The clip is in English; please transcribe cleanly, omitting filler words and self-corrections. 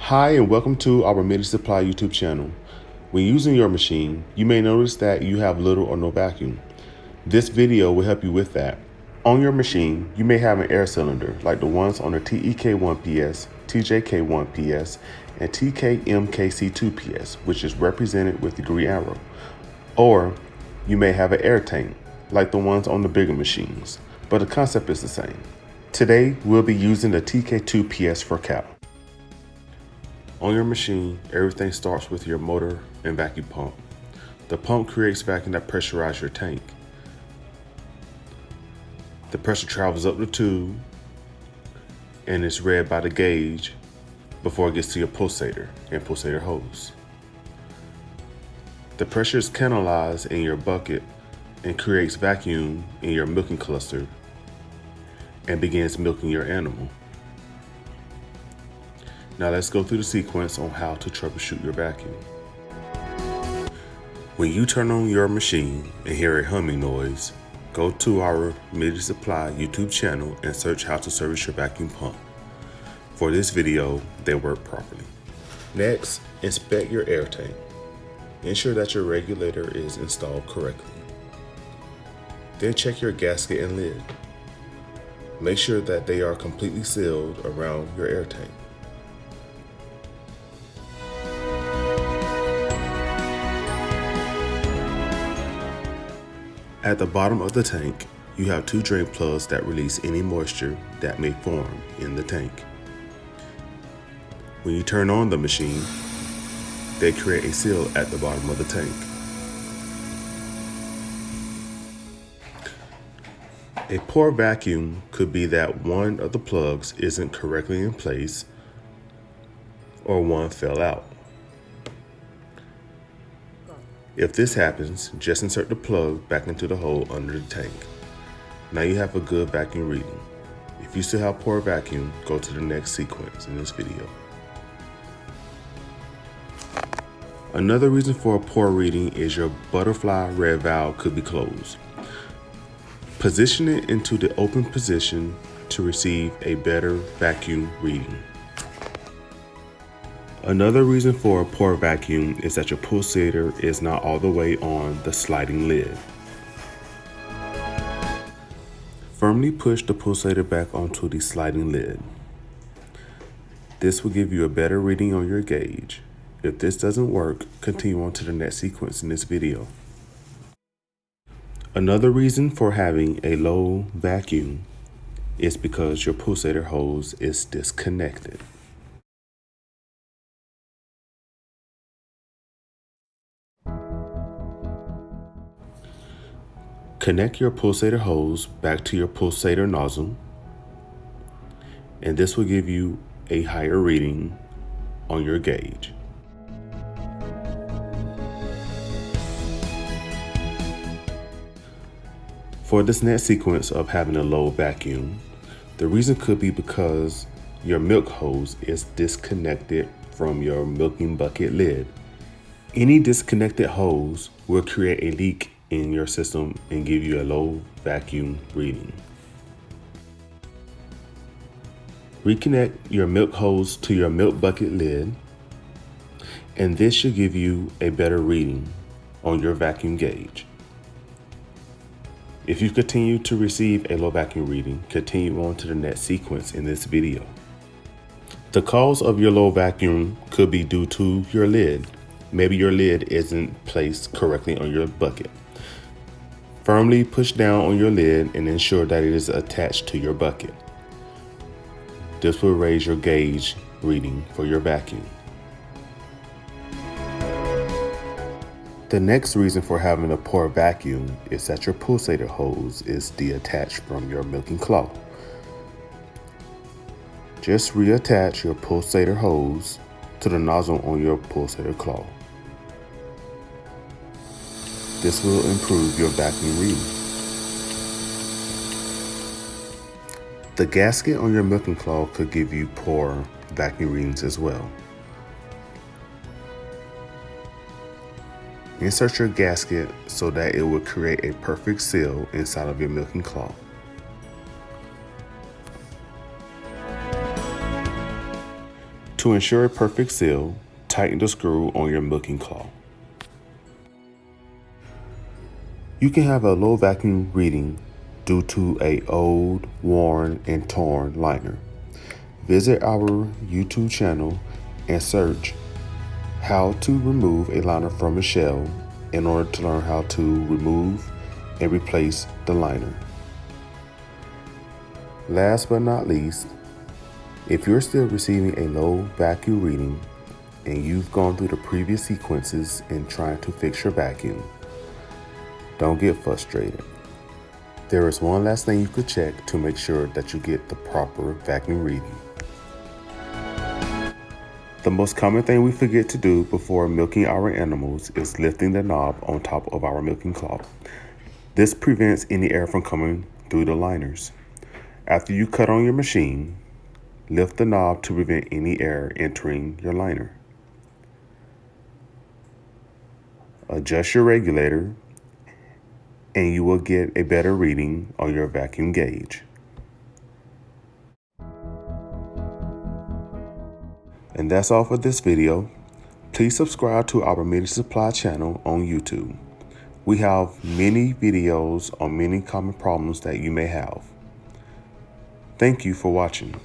Hi and welcome to our MIDI Supply YouTube channel. When using your machine, you may notice that you have little or no vacuum. This video will help you with that. On your machine, you may have an air cylinder like the ones on the TEK1PS, TJK1PS, and TKMKC2PS, which is represented with the green arrow. Or you may have an air tank like the ones on the bigger machines, but the concept is the same. Today, we'll be using the TK2PS for cap. On your machine, everything starts with your motor and vacuum pump. The pump creates vacuum that pressurizes your tank. The pressure travels up the tube and is read by the gauge before it gets to your pulsator and pulsator hose. The pressure is canalized in your bucket and creates vacuum in your milking cluster and begins milking your animal. Now let's go through the sequence on how to troubleshoot your vacuum. When you turn on your machine and hear a humming noise, go to our MIDI Supply YouTube channel and search how to service your vacuum pump. For this video, they work properly. Next, inspect your air tank. Ensure that your regulator is installed correctly. Then check your gasket and lid. Make sure that they are completely sealed around your air tank. At the bottom of the tank, you have two drain plugs that release any moisture that may form in the tank. When you turn on the machine, they create a seal at the bottom of the tank. A poor vacuum could be that one of the plugs isn't correctly in place or one fell out. If this happens, just insert the plug back into the hole under the tank. Now you have a good vacuum reading. If you still have poor vacuum, go to the next sequence in this video. Another reason for a poor reading is your butterfly red valve could be closed. Position it into the open position to receive a better vacuum reading. Another reason for a poor vacuum is that your pulsator is not all the way on the sliding lid. Firmly push the pulsator back onto the sliding lid. This will give you a better reading on your gauge. If this doesn't work, continue on to the next sequence in this video. Another reason for having a low vacuum is because your pulsator hose is disconnected. Connect your pulsator hose back to your pulsator nozzle, and this will give you a higher reading on your gauge. For this next sequence of having a low vacuum, the reason could be because your milk hose is disconnected from your milking bucket lid. Any disconnected hose will create a leak in your system and give you a low vacuum reading. Reconnect your milk hose to your milk bucket lid, and this should give you a better reading on your vacuum gauge. If you continue to receive a low vacuum reading, continue on to the next sequence in this video. The cause of your low vacuum could be due to your lid. Maybe your lid isn't placed correctly on your bucket. Firmly push down on your lid and ensure that it is attached to your bucket. This will raise your gauge reading for your vacuum. The next reason for having a poor vacuum is that your pulsator hose is detached from your milking claw. Just reattach your pulsator hose to the nozzle on your pulsator claw. This will improve your vacuum reading. The gasket on your milking claw could give you poor vacuum readings as well. Insert your gasket so that it will create a perfect seal inside of your milking claw. To ensure a perfect seal, tighten the screw on your milking claw. You can have a low vacuum reading due to an old, worn, and torn liner. Visit our YouTube channel and search how to remove a liner from a shell in order to learn how to remove and replace the liner. Last but not least, if you're still receiving a low vacuum reading and you've gone through the previous sequences in trying to fix your vacuum, don't get frustrated. There is one last thing you could check to make sure that you get the proper vacuum reading. The most common thing we forget to do before milking our animals is lifting the knob on top of our milking cloth. This prevents any air from coming through the liners. After you cut on your machine, lift the knob to prevent any air entering your liner. Adjust your regulator and you will get a better reading on your vacuum gauge. And that's all for this video. Please subscribe to our Mini Supply channel on YouTube. We have many videos on many common problems that you may have. Thank you for watching.